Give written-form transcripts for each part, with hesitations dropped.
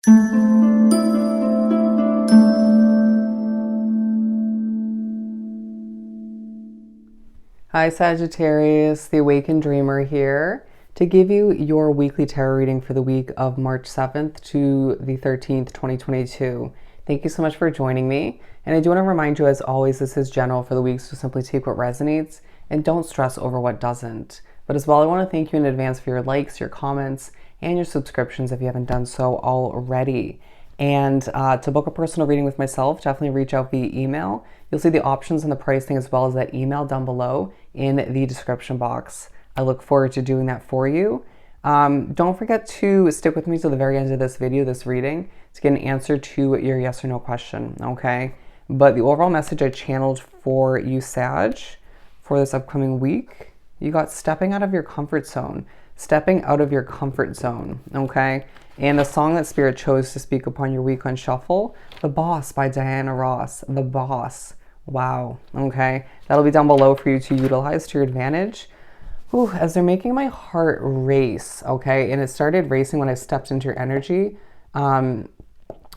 Hi Sagittarius, the Awakened Dreamer here to give you your weekly tarot reading for the week of March 7th to the 13th, 2022. Thank you so much for joining me. And I do want to remind you, as always, this is general for the week, so simply take what resonates and don't stress over what doesn't. But as well, I want to thank you in advance for your likes, your comments, and your subscriptions if you haven't done so already. And to book a personal reading with myself, definitely reach out via email. You'll see the options and the pricing as well as that email down below in the description box. I look forward to doing that for you. Don't forget to stick with me till the very end of this video, this reading, to get an answer to your yes or no question, okay? But the overall message I channeled for you, Sag, for this upcoming week, you got stepping out of your comfort zone. Stepping out of your comfort zone, okay? And the song that Spirit chose to speak upon your week on Shuffle, The Boss by Diana Ross. The Boss. Wow, okay? That'll be down below for you to utilize to your advantage. Ooh, as they're making my heart race, okay? And it started racing when I stepped into your energy.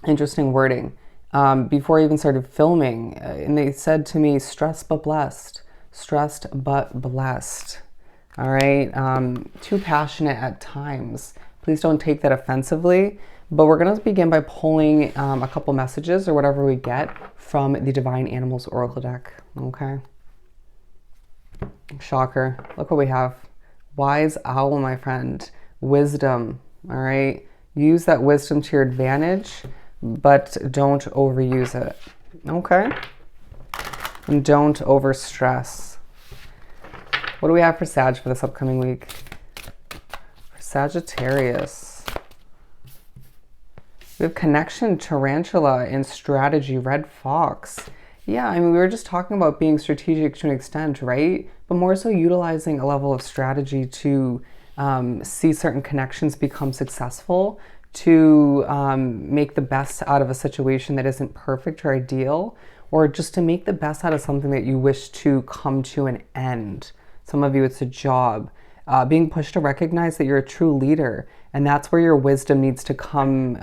Interesting wording. Before I even started filming, and they said to me, stressed but blessed. Stressed but blessed. All right, too passionate at times. Please don't take that offensively, but we're going to begin by pulling a couple messages or whatever we get from the Divine Animals Oracle deck, okay? Shocker. Look what we have. Wise Owl, my friend. Wisdom, all right? Use that wisdom to your advantage, but don't overuse it, okay? And don't overstress. What do we have for Sag for this upcoming week? For Sagittarius, we have connection, tarantula, and strategy, red fox. Yeah, I mean, we were just talking about being strategic to an extent, right? But more so utilizing a level of strategy to see certain connections become successful, to make the best out of a situation that isn't perfect or ideal, or just to make the best out of something that you wish to come to an end. Some of you, it's a job. Being pushed to recognize that you're a true leader, and that's where your wisdom needs to come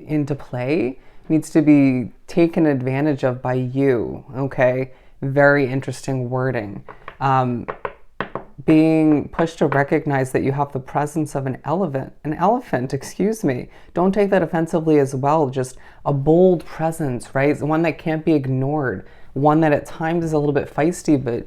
into play, needs to be taken advantage of by you, okay? Very interesting wording. Being pushed to recognize that you have the presence of an elephant, excuse me. Don't take that offensively as well, just a bold presence, right? One that can't be ignored, one that at times is a little bit feisty, but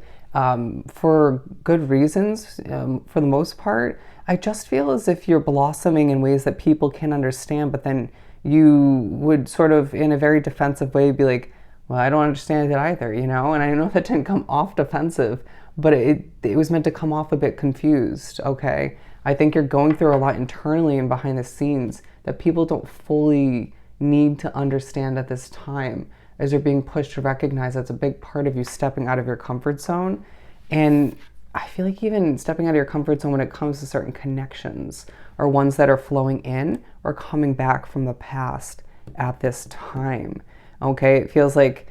for good reasons, for the most part. I just feel as if you're blossoming in ways that people can understand, but then you would sort of, in a very defensive way, be like, well, I don't understand it either, you know? And I know that didn't come off defensive, but it was meant to come off a bit confused, okay? I think you're going through a lot internally and behind the scenes that people don't fully need to understand at this time, as you're being pushed to recognize that's a big part of you stepping out of your comfort zone. And I feel like even stepping out of your comfort zone when it comes to certain connections or ones that are flowing in or coming back from the past at this time. Okay, it feels like,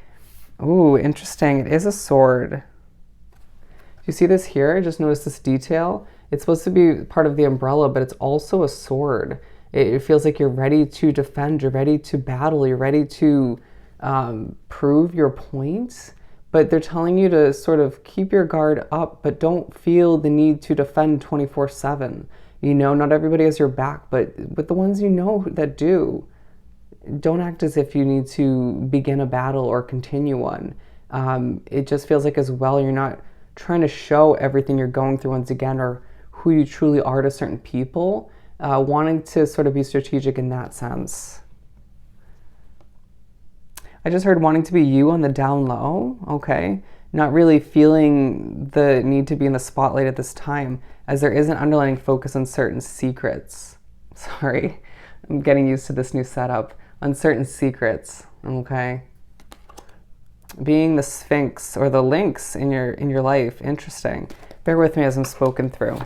ooh, interesting. It is a sword. You see this here? Just notice this detail. It's supposed to be part of the umbrella, but it's also a sword. It feels like you're ready to defend, you're ready to battle, you're ready to prove your points, but they're telling you to sort of keep your guard up, but don't feel the need to defend 24/7. You know, not everybody has your back, but the ones you know that do, don't act as if you need to begin a battle or continue one. It just feels like as well you're not trying to show everything you're going through once again, or who you truly are to certain people, wanting to sort of be strategic in that sense. I just heard wanting to be you on the down low, okay? Not really feeling the need to be in the spotlight at this time, as there is an underlying focus on certain secrets. Sorry, I'm getting used to this new setup. On certain secrets, okay? Being the Sphinx or the Lynx in your life, interesting. Bear with me as I'm spoken through.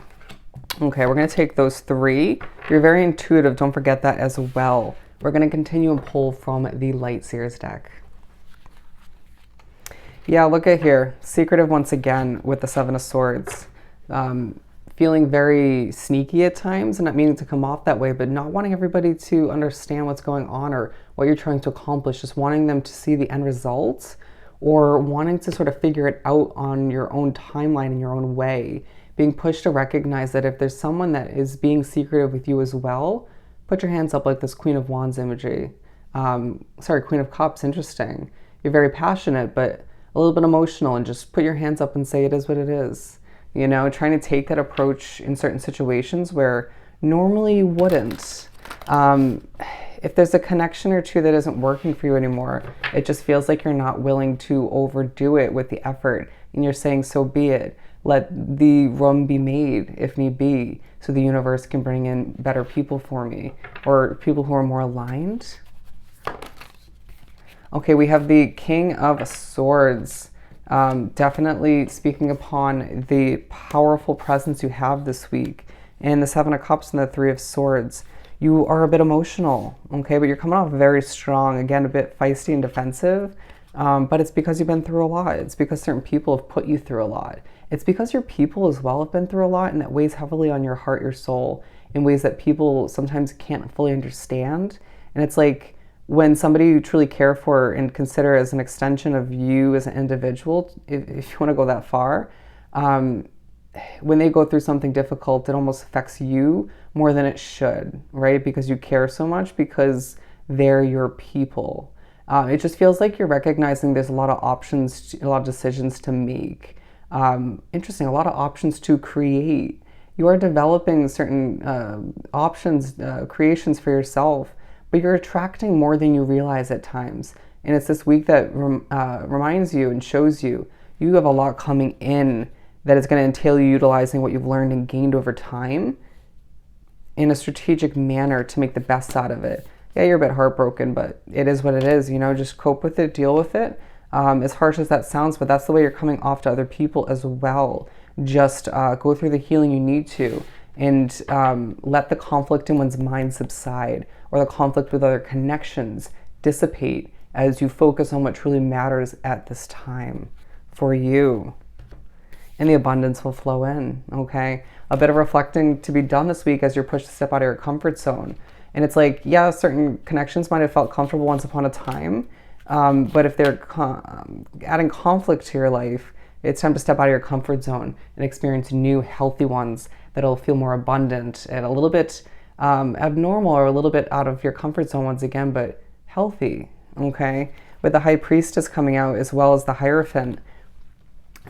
Okay, we're gonna take those three. You're very intuitive, don't forget that as well. We're going to continue and pull from the Light Seers deck. Yeah, look at here. Secretive once again with the Seven of Swords. feeling very sneaky at times, and not meaning to come off that way, but not wanting everybody to understand what's going on or what you're trying to accomplish, just wanting them to see the end results, or wanting to sort of figure it out on your own timeline in your own way. Being pushed to recognize that if there's someone that is being secretive with you as well, put your hands up like this Queen of Wands imagery. Queen of Cups, interesting. You're very passionate, but a little bit emotional, and just put your hands up and say it is what it is. You know, trying to take that approach in certain situations where normally you wouldn't. If there's a connection or two that isn't working for you anymore, it just feels like you're not willing to overdo it with the effort, and you're saying, so be it. Let the room be made, if need be, so the universe can bring in better people for me, or people who are more aligned. Okay, we have the King of Swords. Definitely speaking upon the powerful presence you have this week. And the Seven of Cups and the Three of Swords. You are a bit emotional, okay, but you're coming off very strong. Again, a bit feisty and defensive, but it's because you've been through a lot. It's because certain people have put you through a lot. It's because your people as well have been through a lot, and that weighs heavily on your heart, your soul, in ways that people sometimes can't fully understand. And it's like when somebody you truly care for and consider as an extension of you as an individual, if you want to go that far, when they go through something difficult, it almost affects you more than it should, right? Because you care so much, because they're your people. It just feels like you're recognizing there's a lot of options, a lot of decisions to make. Interesting, a lot of options to create. You are developing certain options, creations for yourself, but you're attracting more than you realize at times. And it's this week that reminds you and shows you have a lot coming in that is going to entail you utilizing what you've learned and gained over time in a strategic manner to make the best out of it. Yeah, you're a bit heartbroken, but it is what it is. You know, just cope with it, deal with it. As harsh as that sounds, but that's the way you're coming off to other people as well. Just go through the healing you need to, and let the conflict in one's mind subside, or the conflict with other connections dissipate as you focus on what truly matters at this time for you. And the abundance will flow in, okay? A bit of reflecting to be done this week as you're pushed to step out of your comfort zone. And it's like, yeah, certain connections might have felt comfortable once upon a time, but if they're adding conflict to your life, it's time to step out of your comfort zone and experience new, healthy ones that'll feel more abundant and a little bit abnormal, or a little bit out of your comfort zone once again, but healthy, okay? With the High Priestess coming out, as well as the Hierophant,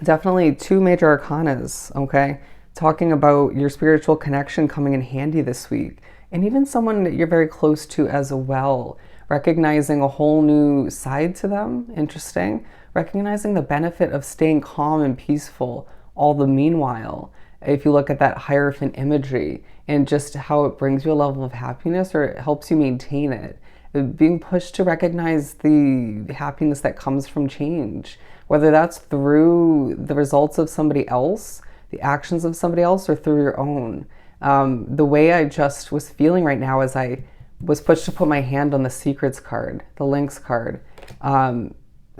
definitely two major arcanas, okay? Talking about your spiritual connection coming in handy this week. And even someone that you're very close to as well. Recognizing a whole new side to them, interesting. Recognizing the benefit of staying calm and peaceful all the meanwhile. If you look at that Hierophant imagery and just how it brings you a level of happiness, or it helps you maintain it. Being pushed to recognize the happiness that comes from change. Whether that's through the results of somebody else, the actions of somebody else, or through your own. The way I just was feeling right now as I was pushed to put my hand on the Secrets card, the Links card.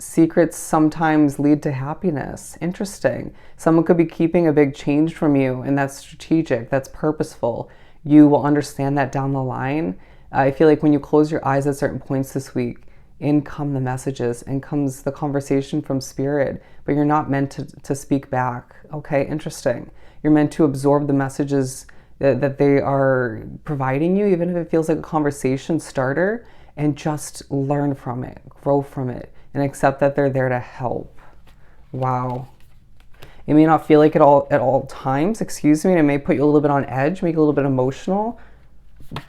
Secrets sometimes lead to happiness. Interesting. Someone could be keeping a big change from you, and that's strategic, that's purposeful. You will understand that down the line. I feel like when you close your eyes at certain points this week, in come the messages, in comes the conversation from Spirit, but you're not meant to speak back. Okay, interesting. You're meant to absorb the messages that they are providing you, even if it feels like a conversation starter, and just learn from it, grow from it, and accept that they're there to help. Wow. It may not feel like it all at all times, excuse me, and it may put you a little bit on edge, make you a little bit emotional,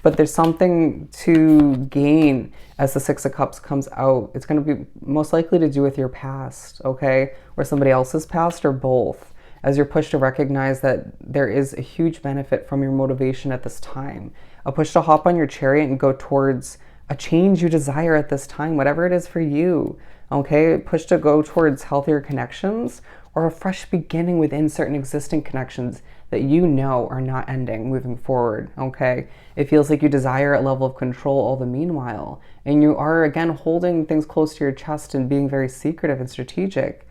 but there's something to gain as the Six of Cups comes out. It's going to be most likely to do with your past, okay? Or somebody else's past, or both, as you're pushed to recognize that there is a huge benefit from your motivation at this time. A push to hop on your chariot and go towards a change you desire at this time, whatever it is for you, okay? Push to go towards healthier connections, or a fresh beginning within certain existing connections that you know are not ending moving forward, okay? It feels like you desire a level of control all the meanwhile, and you are, again, holding things close to your chest and being very secretive and strategic.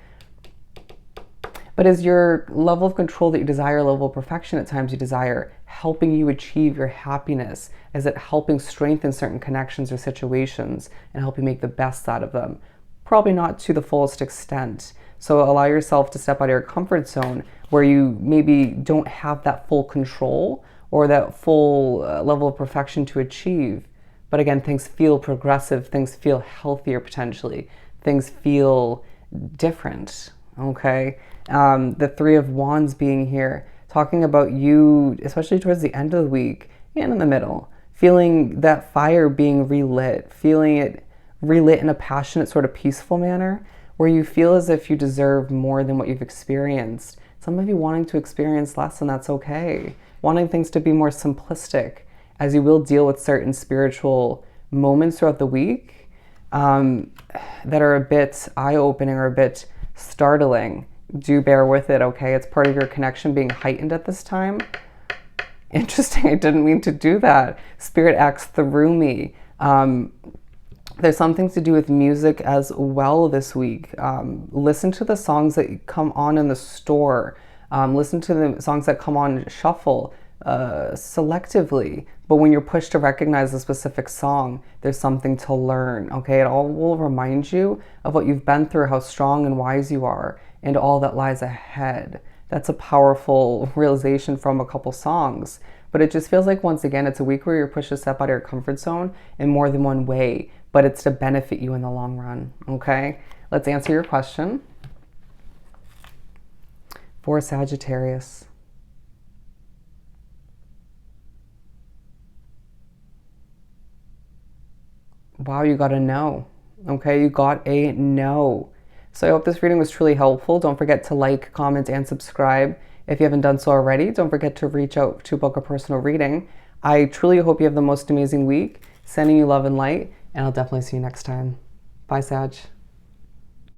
But is your level of control that you desire, level of perfection at times you desire, helping you achieve your happiness? Is it helping strengthen certain connections or situations and help you make the best out of them? Probably not to the fullest extent. So allow yourself to step out of your comfort zone where you maybe don't have that full control or that full level of perfection to achieve. But again, things feel progressive, things feel healthier potentially, things feel different, okay? The Three of Wands being here, talking about you, especially towards the end of the week and in the middle, feeling that fire being relit, feeling it relit in a passionate, sort of peaceful manner, where you feel as if you deserve more than what you've experienced. Some of you wanting to experience less, and that's okay. Wanting things to be more simplistic, as you will deal with certain spiritual moments throughout the week that are a bit eye-opening or a bit startling. Do bear with it, okay? It's part of your connection being heightened at this time. Interesting, I didn't mean to do that. Spirit acts through me. There's something to do with music as well this week. Listen to the songs that come on in the store. Listen to the songs that come on shuffle selectively. But when you're pushed to recognize a specific song, there's something to learn, okay? It all will remind you of what you've been through, how strong and wise you are, and all that lies ahead. That's a powerful realization from a couple songs. But it just feels like, once again, it's a week where you're pushed to step out of your comfort zone in more than one way, but it's to benefit you in the long run, okay? Let's answer your question. For Sagittarius. Wow, you got a no. Okay, you got a no. So I hope this reading was truly helpful. Don't forget to like, comment, and subscribe. If you haven't done so already, don't forget to reach out to book a personal reading. I truly hope you have the most amazing week. Sending you love and light, and I'll definitely see you next time. Bye, Sag.